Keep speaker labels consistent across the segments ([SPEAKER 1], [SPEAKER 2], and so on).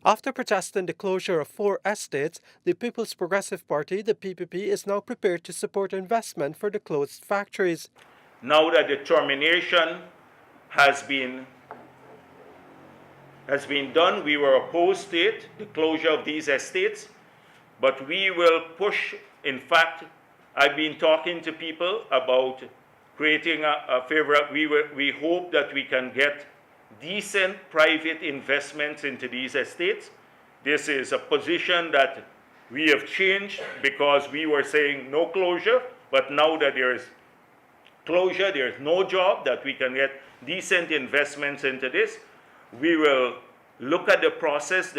[SPEAKER 1] After protesting the closure of 4 estates, the People's Progressive Party, the PPP, is now prepared to support investment for the closed factories.
[SPEAKER 2] Now that the termination has been done, we were opposed to it, the closure of these estates, but we will push. In fact, I've been talking to people about creating a favor. We hope that we can get decent private investments into these estates. This is a position that we have changed because we were saying no closure, but now that there is closure, there is no job, that we can get decent investments into this. We will look at the process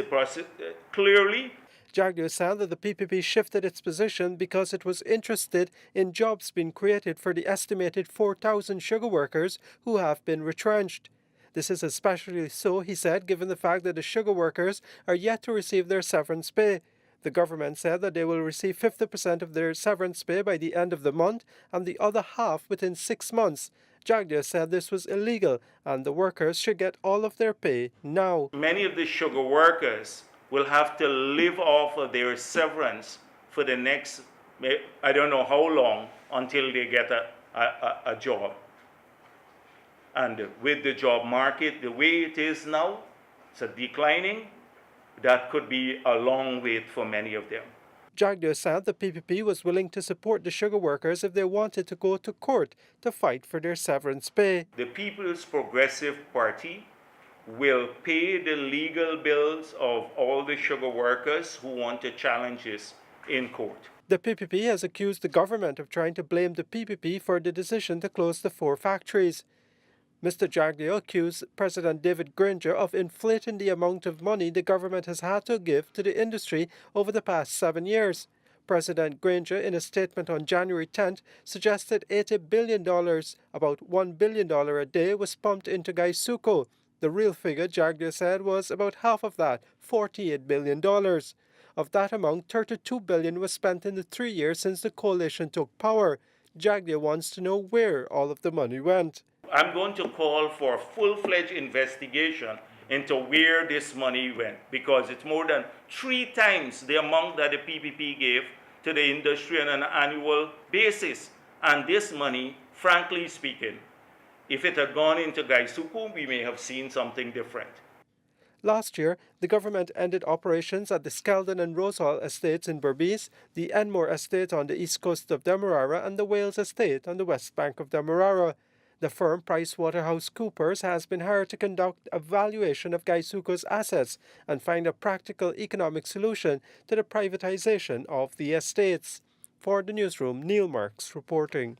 [SPEAKER 2] clearly.
[SPEAKER 1] Jagdeo said that the PPP shifted its position because it was interested in jobs being created for the estimated 4,000 sugar workers who have been retrenched. This is especially so, he said, given the fact that the sugar workers are yet to receive their severance pay. The government said that they will receive 50% of their severance pay by the end of the month and the other half within 6 months. Jagdeo said this was illegal and the workers should get all of their pay now.
[SPEAKER 2] Many of the sugar workers will have to live off of their severance for the next, I don't know how long, until they get a job. And with the job market the way it is now, it's declining, that could be a long wait for many of them.
[SPEAKER 1] Jagdeo said the PPP was willing to support the sugar workers if they wanted to go to court to fight for their severance pay.
[SPEAKER 2] The People's Progressive Party will pay the legal bills of all the sugar workers who want to challenge this in court.
[SPEAKER 1] The PPP has accused the government of trying to blame the PPP for the decision to close the 4 factories. Mr. Jagdeo accused President David Granger of inflating the amount of money the government has had to give to the industry over the past 7 years. President Granger, in a statement on January 10th, suggested $80 billion, about $1 billion a day, was pumped into GaiSuco. The real figure, Jagdeo said, was about half of that, $48 billion. Of that amount, $32 billion was spent in the 3 years since the coalition took power. Jagdeo wants to know where all of the money went.
[SPEAKER 2] I'm going to call for a full-fledged investigation into where this money went, because it's more than 3 times the amount that the PPP gave to the industry on an annual basis. And this money, frankly speaking, if it had gone into GaiSuco, we may have seen something different.
[SPEAKER 1] Last year, the government ended operations at the Skeldon and Rosehall estates in Berbice, the Enmore estate on the east coast of Demerara, and the Wales estate on the west bank of Demerara. The firm PricewaterhouseCoopers has been hired to conduct a valuation of GaiSuco's assets and find a practical economic solution to the privatization of the estates. For the newsroom, Neil Marks reporting.